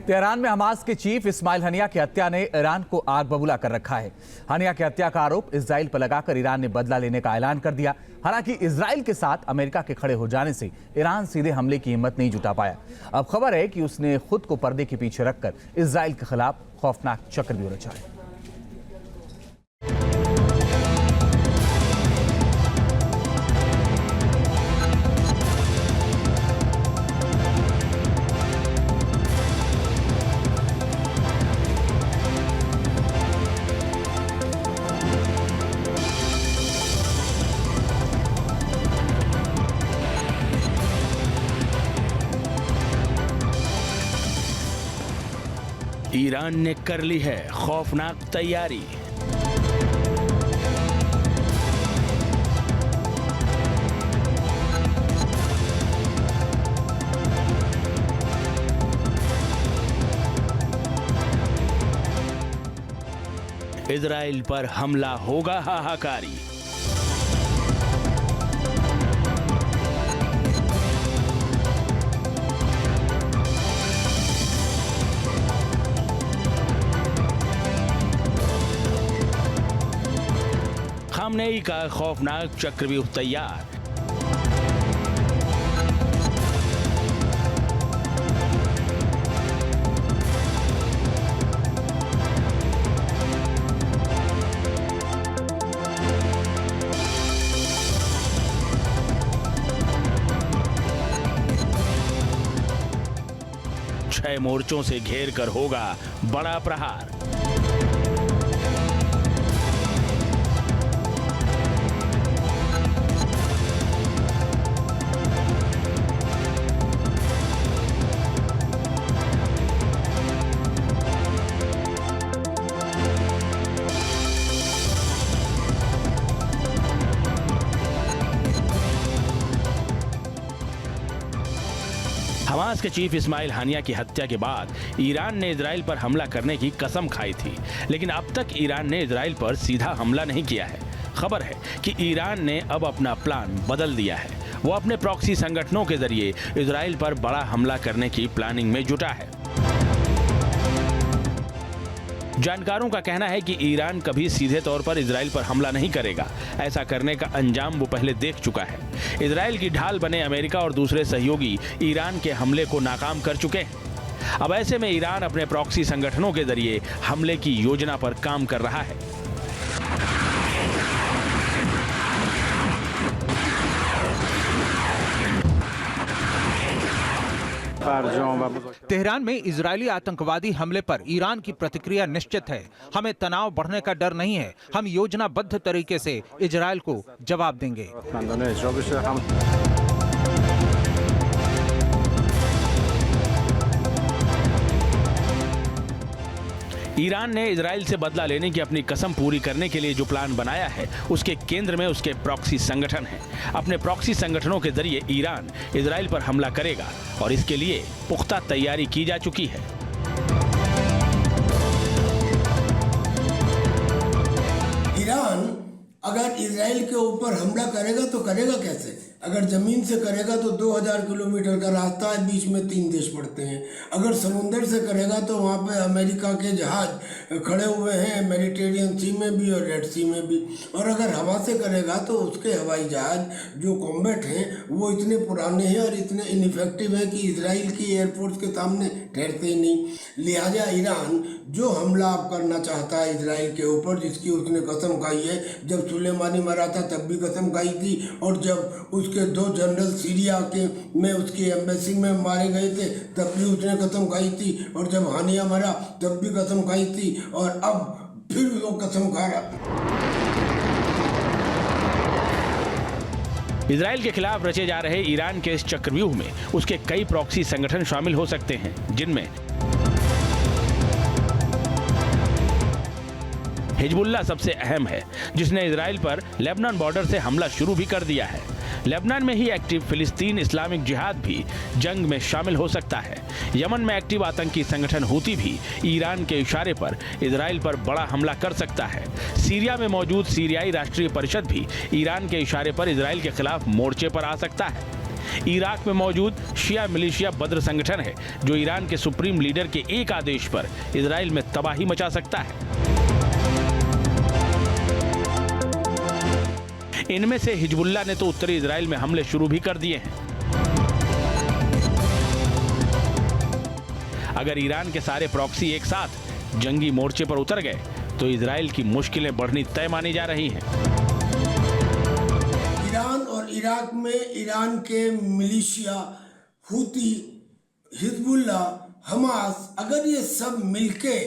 Tehran में Hamas के chief Ismail Haniyeh की हत्या ने ईरान को आग बबूला कर रखा है। हनिया की हत्या का आरोप इजराइल पर लगाकर ईरान ने बदला लेने का ऐलान कर दिया। हालांकि इजराइल के साथ अमेरिका के खड़े हो जाने से ईरान सीधे हमले की हिम्मत नहीं जुटा पाया। अब खबर है कि उसने खुद को पर्दे के पीछे रखकर इजराइल के खिलाफ खौफनाक चक्रव्यूह रचा है। ईरान ने कर ली है खौफनाक तैयारी। इजराइल पर हमला होगा हाहाकारी। खामनेई का खौफनाक चक्रव्यूह तैयार। छह मोर्चों से घेर कर होगा बड़ा प्रहार। हमास के चीफ इस्माइल हानिया की हत्या के बाद ईरान ने इजराइल पर हमला करने की कसम खाई थी, लेकिन अब तक ईरान ने इजराइल पर सीधा हमला नहीं किया है। खबर है कि ईरान ने अब अपना प्लान बदल दिया है। वो अपने प्रॉक्सी संगठनों के जरिए इजराइल पर बड़ा हमला करने की प्लानिंग में जुटा है। जानकारों का कहना है कि ईरान कभी सीधे तौर पर इजराइल पर हमला नहीं करेगा। ऐसा करने का अंजाम वो पहले देख चुका है। इजराइल की ढाल बने अमेरिका और दूसरे सहयोगी ईरान के हमले को नाकाम कर चुके हैं। अब ऐसे में ईरान अपने प्रॉक्सी संगठनों के जरिए हमले की योजना पर काम कर रहा है। तेहरान में इजरायली आतंकवादी हमले पर ईरान की प्रतिक्रिया निश्चित है। हमें तनाव बढ़ने का डर नहीं है। हम योजनाबद्ध तरीके से इजरायल को जवाब देंगे। ईरान ने इजराइल से बदला लेने की अपनी कसम पूरी करने के लिए जो प्लान बनाया है, उसके केंद्र में उसके प्रॉक्सी संगठन हैं। अपने प्रॉक्सी संगठनों के जरिए ईरान इजराइल पर हमला करेगा और इसके लिए पुख्ता तैयारी की जा चुकी है। ईरान अगर इजराइल के ऊपर हमला करेगा तो करेगा कैसे? अगर जमीन से करेगा तो 2000 किलोमीटर का रास्ता है, बीच में 3 देश पड़ते हैं। अगर समुंदर से करेगा तो वहाँ पे अमेरिका के जहाज खड़े हुए हैं, मेडिटेरियन सी में भी और रेड सी में भी। और अगर हवा से करेगा तो उसके हवाई जहाज जो कॉम्बैट हैं वो इतने पुराने हैं और इतने इनइफेक्टिव हैं कि इजराइल की एयरफोर्स के सामने ठहरते ही नहीं। लिहाजा ईरान जो हमला अब करना चाहता है इजराइल के ऊपर, जिसकी उसने कसम खाई है, जब सुलेमानी मरा था तब भी कसम खाई थी, और जब उसके 2 जनरल सीरिया के में उसकी एम्बेसी में मारे गए थे तब भी उसने कसम खाई थी, और जब हानिया मरा तब भी कसम खाई थी, और अब फिर वो कसम खा रहा। इजराइल के खिलाफ रचे जा रहे ईरान के इस चक्रव्यूह में उसके कई प्रॉक्सी संगठन शामिल हो सकते हैं, जिनमें हिजबुल्लाह सबसे अहम है, जिसने इजराइल पर लेबनान बॉर्डर से हमला शुरू भी कर दिया है। लेबनान में ही एक्टिव फिलिस्तीन इस्लामिक जिहाद भी जंग में शामिल हो सकता है। यमन में एक्टिव आतंकी संगठन हूती भी ईरान के इशारे पर इजराइल पर बड़ा हमला कर सकता है। सीरिया में मौजूद सीरियाई राष्ट्रीय परिषद भी ईरान के इशारे पर इजराइल के खिलाफ मोर्चे पर आ सकता है। इराक में मौजूद शिया मिलिशिया बद्र संगठन है, जो ईरान के सुप्रीम लीडर के एक आदेश पर इजराइल में तबाही मचा सकता है। इनमें से हिजबुल्लाह ने तो उत्तरी इजराइल में हमले शुरू भी कर दिए हैं। अगर ईरान के सारे प्रॉक्सी एक साथ जंगी मोर्चे पर उतर गए तो इजराइल की मुश्किलें बढ़नी तय मानी जा रही हैं। ईरान और इराक में ईरान के मिलिशिया, हूती, हिजबुल्लाह, हमास, अगर ये सब मिलके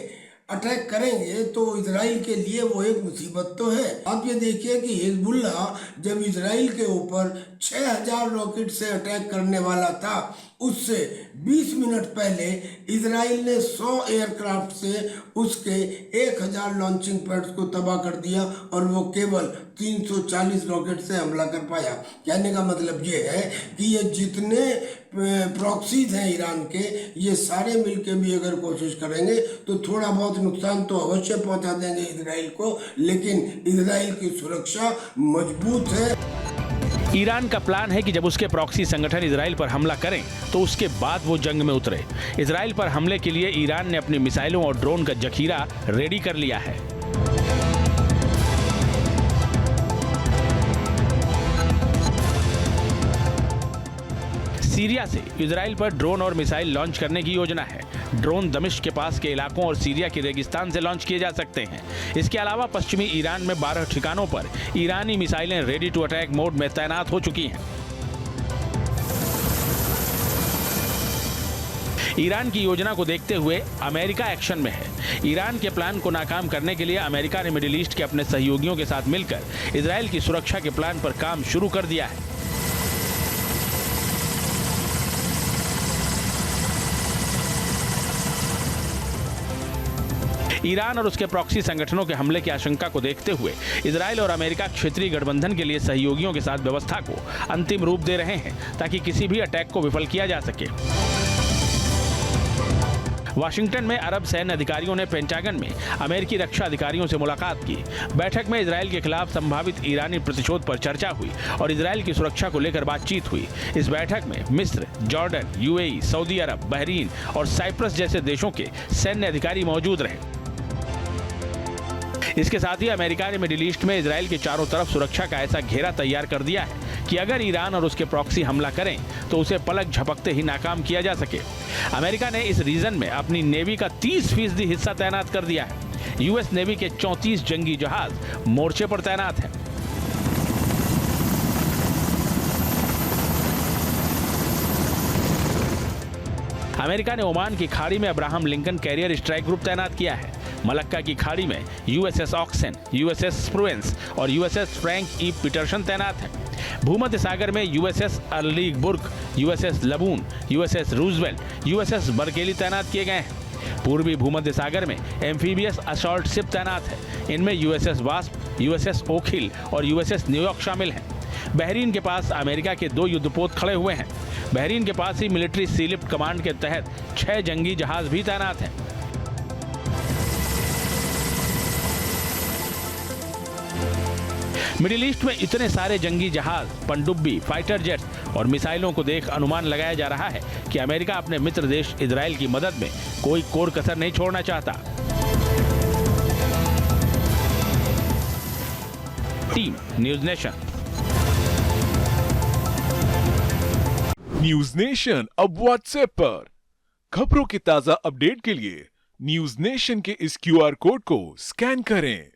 अटैक करेंगे तो इजराइल के लिए वो एक मुसीबत तो है। आप ये देखिए कि हिजबुल्लाह जब इजराइल के ऊपर 6000 रॉकेट से अटैक करने वाला था, उससे 20 मिनट पहले इजराइल ने 100 एयरक्राफ्ट से उसके 1000 लॉन्चिंग पैड्स को तबाह कर दिया और वो केवल 340 रॉकेट से हमला कर पाया। कहने का मतलब ये है कि ये जितने प्रॉक्सीज हैं ईरान के, ये सारे मिलके भी अगर कोशिश करेंगे तो थोड़ा बहुत नुकसान तो अवश्य पहुंचा देंगे इजराइल को, लेकिन इजराइल की सुरक्षा मजबूत है। ईरान का प्लान है कि जब उसके प्रॉक्सी संगठन इजराइल पर हमला करें तो उसके बाद वो जंग में उतरे। इजराइल पर हमले के लिए ईरान ने अपनी मिसाइलों और ड्रोन का जखीरा रेडी कर लिया है। सीरिया से इजराइल पर ड्रोन और मिसाइल लॉन्च करने की योजना है। ड्रोन दमिश्क के पास के इलाकों और सीरिया के रेगिस्तान से लॉन्च किए जा सकते हैं। इसके अलावा पश्चिमी ईरान में 12 ठिकानों पर ईरानी मिसाइलें रेडी टू अटैक मोड में तैनात हो चुकी हैं। ईरान की योजना को देखते हुए अमेरिका एक्शन में है। ईरान के प्लान को नाकाम करने के लिए अमेरिका ने मिडिल ईस्ट के अपने सहयोगियों के साथ मिलकर इजराइल की सुरक्षा के प्लान पर काम शुरू कर दिया है। ईरान और उसके प्रॉक्सी संगठनों के हमले की आशंका को देखते हुए इजराइल और अमेरिका क्षेत्रीय गठबंधन के लिए सहयोगियों के साथ व्यवस्था को अंतिम रूप दे रहे हैं ताकि किसी भी अटैक को विफल किया जा सके। वाशिंगटन में अरब सैन्य अधिकारियों ने पेंटागन में अमेरिकी रक्षा अधिकारियों से मुलाकात की। बैठक में इजराइल के खिलाफ संभावित ईरानी प्रतिशोध पर चर्चा हुई और इजराइल की सुरक्षा को लेकर बातचीत हुई। इस बैठक में मिस्र, जॉर्डन, यूएई, सऊदी अरब, बहरीन और साइप्रस जैसे देशों के सैन्य अधिकारी मौजूद रहे। इसके साथ ही अमेरिका ने मिडिल ईस्ट में इजराइल के चारों तरफ सुरक्षा का ऐसा घेरा तैयार कर दिया है कि अगर ईरान और उसके प्रॉक्सी हमला करें तो उसे पलक झपकते ही नाकाम किया जा सके। अमेरिका ने इस रीजन में अपनी नेवी का 30% हिस्सा तैनात कर दिया है। यूएस नेवी के 34 जंगी जहाज मोर्चे पर तैनात हैं। अमेरिका ने ओमान की खाड़ी में Abraham Lincoln carrier strike group तैनात किया है। मलक्का की खाड़ी में यूएसएस ऑक्सन, यूएसएस स्प्रुएंस और यूएसएस फ्रैंक ई पीटरसन तैनात हैं। भूमध्य सागर में USS Arleigh Burke, USS Laboon, USS Roosevelt, USS Bulkeley तैनात किए गए हैं। पूर्वी भूमध्य सागर में एम्फीबियस असॉल्ट शिप तैनात है। इनमें यूएसएस वास्प, यूएसएस ओखिल और यूएसएस न्यूयॉर्क शामिल हैं। बहरीन के पास अमेरिका के 2 युद्धपोत खड़े हुए हैं। बहरीन के पास ही मिलिट्री सी लिफ्ट कमांड के तहत 6 जंगी जहाज भी तैनात हैं। मिडिल ईस्ट में इतने सारे जंगी जहाज, पनडुब्बी, फाइटर जेट्स और मिसाइलों को देख अनुमान लगाया जा रहा है कि अमेरिका अपने मित्र देश इजराइल की मदद में कोई कोर कसर नहीं छोड़ना चाहता। Team news nation. News nation अब व्हाट्सएप पर। खबरों की ताजा अपडेट के लिए न्यूज़ नेशन के इस QR कोड को स्कैन करें।